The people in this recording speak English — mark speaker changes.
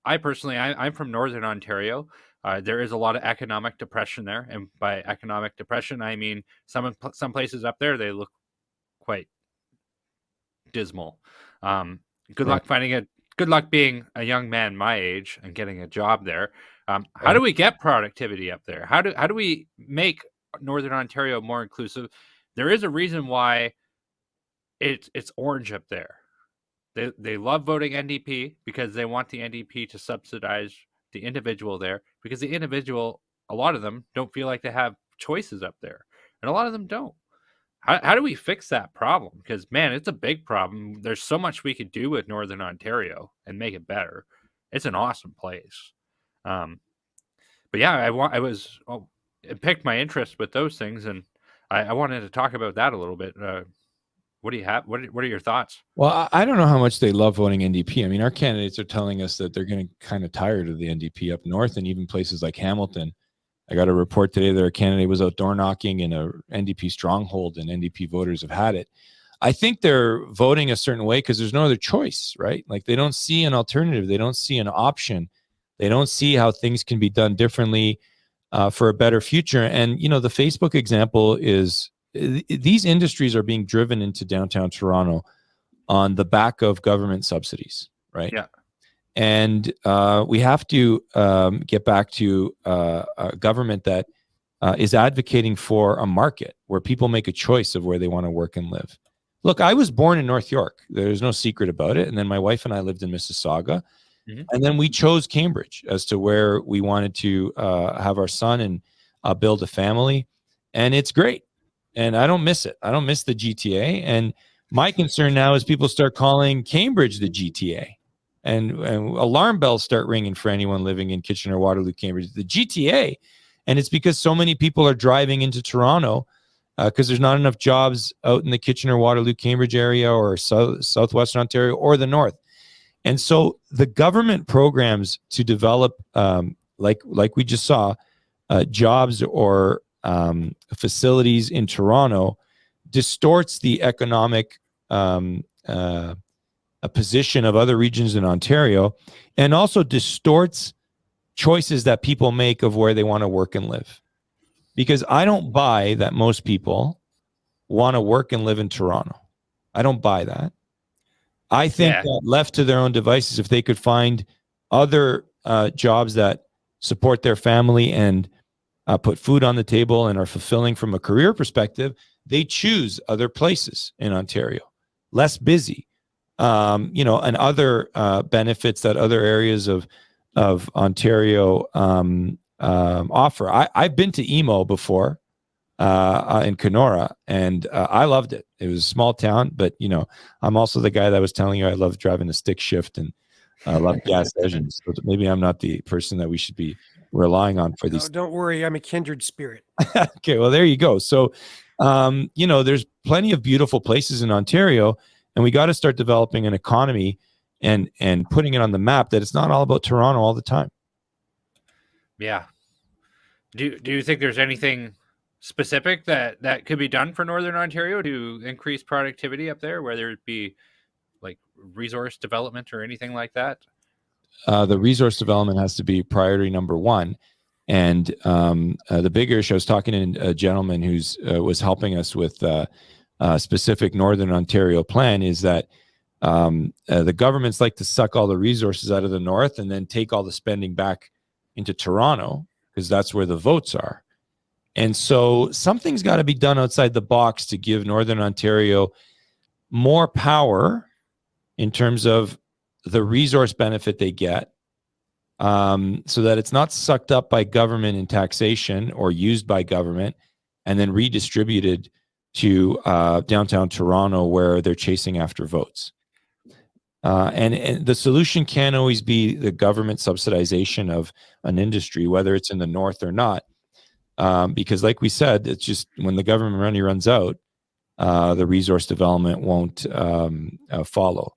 Speaker 1: I personally, I'm from Northern Ontario. There is a lot of economic depression there, and by economic depression, I mean some places up there they look quite dismal. Um, good
Speaker 2: Right.
Speaker 1: luck finding a good luck being a young man my age and getting a job there. How
Speaker 2: Right.
Speaker 1: do we get productivity up there? How do we make Northern Ontario more inclusive? There is a reason why it's orange up there. They love voting NDP because they want the NDP to subsidize the individual there, because the individual, a lot of them don't feel like they have choices up there, and a lot of them don't. How do we fix that problem? Because man, it's a big problem. There's so much we could do with Northern Ontario and make it better. It's an awesome place. Um, but yeah, it picked my interest with those things, and I wanted to talk about that a little bit. What do you have? What are your thoughts?
Speaker 2: Well, I don't know how much they love voting NDP. I mean, our candidates are telling us that they're getting kind of tired of the NDP up north, and even places like Hamilton. I got a report today that our candidate was out door knocking in a NDP stronghold, and NDP voters have had it. I think they're voting a certain way because there's no other choice, right? Like they don't see an alternative, they don't see an option, they don't see how things can be done differently for a better future. And you know, the Facebook example is these industries are being driven into downtown Toronto on the back of government subsidies, right?
Speaker 1: Yeah,
Speaker 2: And we have to get back to a government that is advocating for a market where people make a choice of where they want to work and live. Look, I was born in North York. There's no secret about it. And then my wife and I lived in Mississauga.
Speaker 1: hmm
Speaker 2: And then we chose Cambridge as to where we wanted to have our son and build a family. And it's great. And I don't miss it. I don't miss the GTA. And my concern now is people start calling Cambridge the GTA. And alarm bells start ringing for anyone living in Kitchener, Waterloo, Cambridge, the GTA. And it's because so many people are driving into Toronto because there's not enough jobs out in the Kitchener, Waterloo, Cambridge area or southwestern Ontario or the north. And so the government programs to develop, like we just saw, jobs or facilities in Toronto distorts the economic a position of other regions in Ontario, and also distorts choices that people make of where they want to work and live. Because I don't buy that most people want to work and live in Toronto. I don't buy that. I think
Speaker 1: yeah.
Speaker 2: that left to their own devices, if they could find other jobs that support their family and put food on the table and are fulfilling from a career perspective, they choose other places in Ontario, less busy, and other benefits that other areas of Ontario offer. I've been to Emo before in Kenora, and I loved it. It was a small town, but I'm also the guy that was telling you I love driving a stick shift and love gas engines. So maybe I'm not the person that we should be relying on for these.
Speaker 3: Don't worry, I'm a kindred spirit.
Speaker 2: Okay, well there you go. So, there's plenty of beautiful places in Ontario, and we got to start developing an economy and putting it on the map that it's not all about Toronto all the time.
Speaker 1: Yeah. Do you think there's anything specific that could be done for Northern Ontario to increase productivity up there, whether it be like resource development or anything like that?
Speaker 2: The resource development has to be priority number one. And the bigger issue, I was talking to a gentleman who's was helping us with a specific Northern Ontario plan, is that the governments like to suck all the resources out of the north and then take all the spending back into Toronto because that's where the votes are. And so something's got to be done outside the box to give Northern Ontario more power in terms of the resource benefit they get, so that it's not sucked up by government in taxation or used by government and then redistributed to downtown Toronto where they're chasing after votes. And the solution can't always be the government subsidization of an industry, whether it's in the north or not. Because like we said, it's just when the government money runs out, the resource development won't follow.